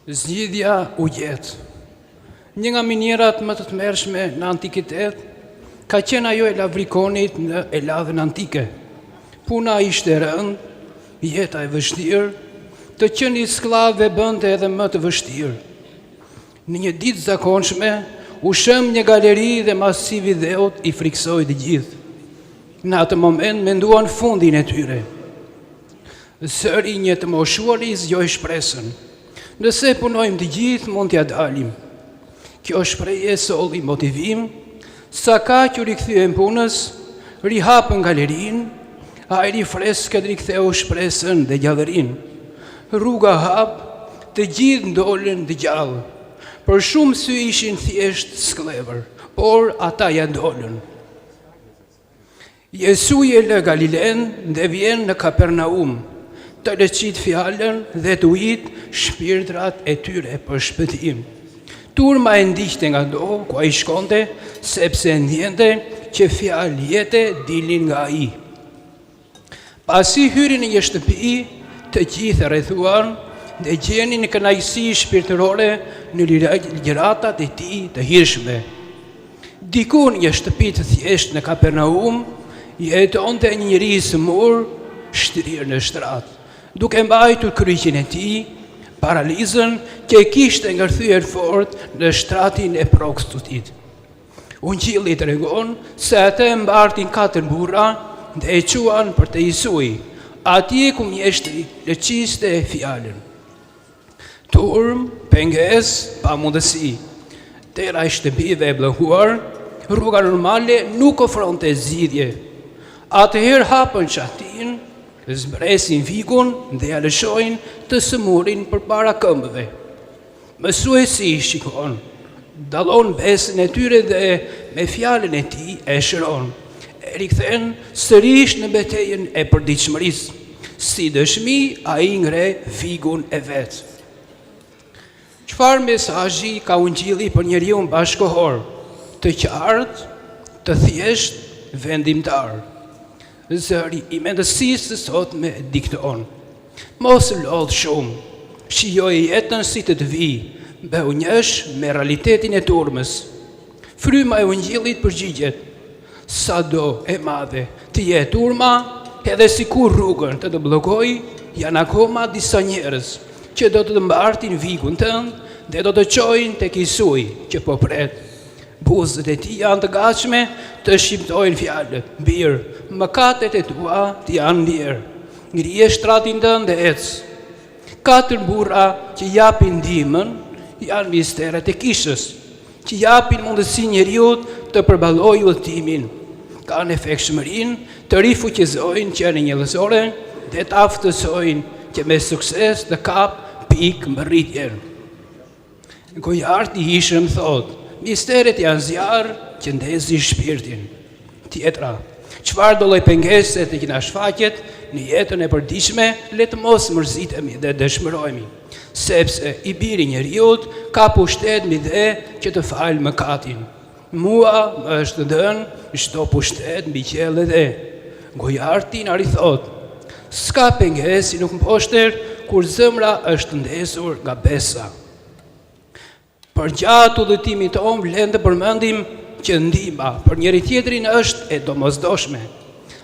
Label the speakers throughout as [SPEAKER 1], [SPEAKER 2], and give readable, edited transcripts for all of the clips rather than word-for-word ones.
[SPEAKER 1] Zgjidhja u gjet. Një nga minjerat më të tmerrshme në antikitet ka qenë ajo e lavrikonit në Eladhën antike. Puna ishte e rëndë, jeta e vështirë, të qenit sklavë bënte edhe më të vështirë. Në një ditë zakonshme, u shëm një galeri dhe masivi dheut i friksoi të gjithë. Në atë moment menduan fundin e tyre. Zëri një të moshuari zgjoi shpresën. Nëse punojmë të gjithë, mund t'ja dalim. Kjo shprehje solli motivim, sa ka që rikthyen punës, rihapën galerinë, ajri freskët riktheu shpresën dhe gjallërinë. Rruga hap, të gjithë ndolën të gjallë. Për shumë sy ishin thjesht sklever, por ata ja ndolën. Jesuj e lë Galilen dhe vjen në Kapernaum, të lëqit fjallën dhe të ujit shpirtrat e tyre për shpëtim. Turma e ndiqte nga do, ku ai shkonte, sepse ndjente që fjalë jete dilin nga ai. Pasi hyrin në një shtëpi, të gjithë rrethuan dhe gjenin në kënaqësi shpirtërore në ligjëratat e tij të hirshme. Diku në një shtëpi të thjeshtë në Kapernaum, jetonte një njeri i smur, shtrirë në shtrat, duke mbajtur kryqin e tij, paralizën që e kishte ngërthyer fort në shtratin e prokstutit. Ungjilli tregon se ata e mbartin 4 burra dhe e quan për te Jesui, atje ku mjeshtri lëqiste fjalën. Turm, pengesë, pamundësi. Tera e shtëpive e bllëhuar, rruga normale nuk ofronte zgjidhje. Atëherë hapën çatin, zbresin figun dhe ja lëshojnë të sëmurin përpara këmbëve. Mësuesi shikon, dallon besën e tyre dhe me fjalën e tij e shëron. E rikthen sërish në betejën e përditshmërisë. Si dëshmi, ai ngre figun e vet. Çfarë mesazhi ka ungjilli për njeriu bashkëkohor, të qartë, të thjesht, vendimtar? Zëri i mendësisë sot me dikton. Mos lodh shumë, shijoj jetën si të vi, bëu njësh me realitetin e turmës. Fryma e ungjillit përgjigjet. Sado e madhe të jetë turma, edhe sikur rrugën të bllokoj, janë akoma disa njerëz që do të mbartin vikun tënd dhe do të çojnë tek Jesui që po pret. Buzët e tij janë të gatshme të shqiptojnë fjalët. Birë, mëkatet e tua të janë lirë. Ngrije shtratin tënd dhe ec. 4 burra që japin ndihmën janë misteret e kishës, që japin mundësi njeriut të përballojë udhëtimin. Kanë efektshmërinë të rifuqizojnë qenë njerëzore dhe të aftësojnë që me sukses të kap pikë mbërritjen. Gojarti ishëm thotë, misteret janë zjarë që ndezi shpirtin. Tjetra, çfarë do lloj pengese të kina shfaqet në jetën e përditshme, le të mos mërzitemi dhe dëshmërojmë, sepse i biri njeriut ka pushtet mbi dhe që të falë mëkatin. Mua më është dhënë çdo pushtet mbi qiell dhe. Gojarti na rithot, s'ka pengesë nuk mposhter kur zemra është ndesur nga besa. Për gjatë udhëtimit tonë vlen të përmendim që ndihma për njëri tjetrin është e domosdoshme.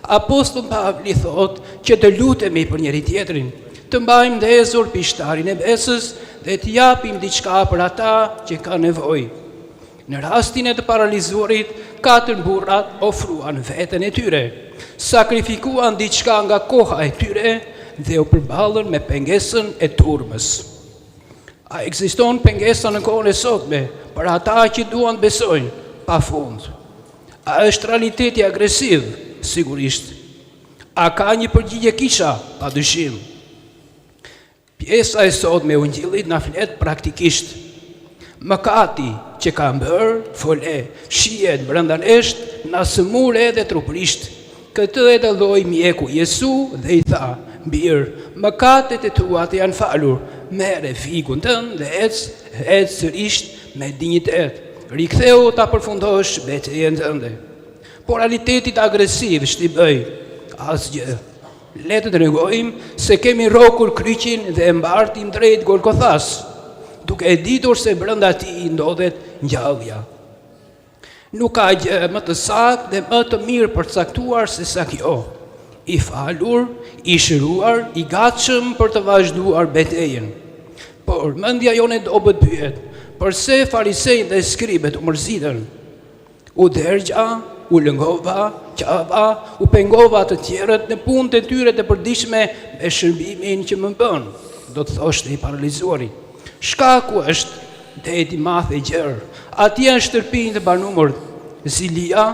[SPEAKER 1] Apostulli Pavli thotë që të lutemi për njëri tjetrin, të mbajmë ndezur pishtarin e besës dhe të japim diçka për ata që kanë nevojë. Në rastin e të paralizuarit, 4 burrat ofruan veten e tyre, sakrifikuan diçka nga koha e tyre dhe u përballën me pengesën e turmës. A ekziston pengesa në kohën e sotme për ata që duan të besojnë pafund? A është realiteti agresiv? Sigurisht. A ka një përgjigje kisha? Padyshim. Pjesa e sotme e ungjillit na flet praktikisht. Mëkati që ka bërë, fole, shihet brenda nesh, na sëmur edhe trupërisht. Këtë e dalloi mjeku Jesu dhe i tha, birë, mëkatet e tua të janë falur, merre fikun tënd dhe ec sërish me dinjitet. Riktheu ta përfundosh betejën tënde. Por realitetit agresiv ç'ti bëj? Asgjë. Le të tregojmë se kemi rrokur kryqin dhe e mbartim drejt Golgothas. duke e ditur se brenda tij ndodhet ngjallja. Nuk ka gjë më të saktë dhe më të mirë përcaktuar se sa kjo. I falur, i shëruar, i gatshëm për të vazhduar betejën. Por mendja jone do bëhet pyet, përse farisejt dhe skribet u mërzitën? U dërgja, u lëngova, qava, u pengova të tjerët në punët e tyre të përditshme me shërbimin që më bën, do të thoshte i paralizuari. Shkaku është deti i madh i gjerë. Atje në shtërpinj të banumër, zilia,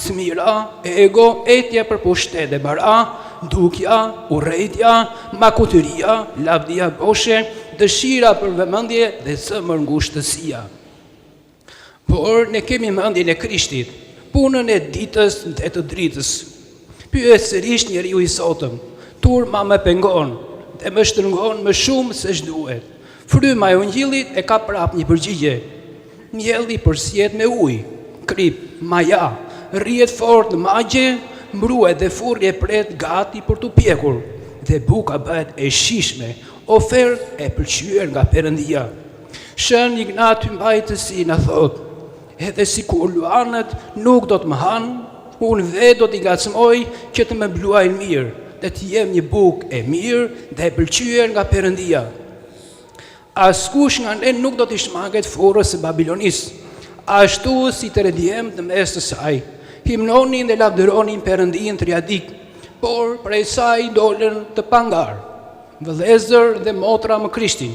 [SPEAKER 1] smira, ego, etja për pushtet e bara, dukja, urrejtja, makutyria, lavdia boshe, dëshira për vëmendje dhe zemër ngushtësia. Por ne kemi mendjen e Krishtit, punën e ditës dhe të dritës. Pyet sërish njeriu i sotëm, turma më pengon dhe më shtrëngon më shumë se ç'duhet. Fryma e ungjillit e ka prap një përgjigje. Mjelli përsjet me ujë, krip, maja, rrihet fort në magje, mbruhet dhe furri e pret gati për t'u pjekur, dhe buka bëhet e shishme, ofertë e pëlqyer nga Perëndia. Shën Ignat Mbajtësi na thot, edhe sikur luanët nuk do të më hanë, unë vetë do t'i ngacmoj që të më bluajnë mirë, dhe të jem një bukë e mirë dhe e pëlqyer nga Perëndia. Askush nga ne nuk do t'i shmanget furrës së Babilonisë, ashtu si të redjem në mes të saj. Himnonin dhe lavdëronin Perëndin triadik, por prej saj dolën të pangar, vëllezër dhe motra më Krishtin.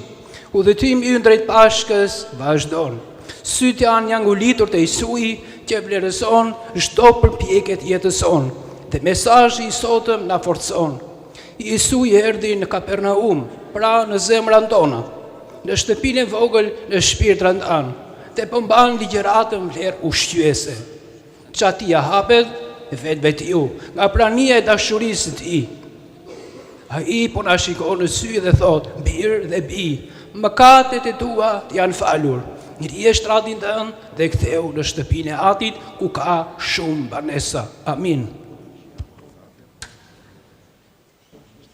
[SPEAKER 1] Udhëtimi ynë drejt Pashkës vazhdon. Sytë janë ngulitur të Isuji që vlerëson çdo përpjekje të jetës sonë, dhe mesazhi i sotëm na forcon. Isuji erdhi në Kapernaum, pra në zemrat tona, në shtëpinë e vogël në shpirtrat tanë, dhe pëmban ligjëratën vlerë ushqyese. Çatia hapet vetë nga prania e dashurisë së tij. Ai po na shikon në sy dhe thot, birë dhe bi, mëkatet e tua janë falur. Ngrije shtratin tënd dhe ktheu në shtëpinë e Atit ku ka shumë banesa. Amin.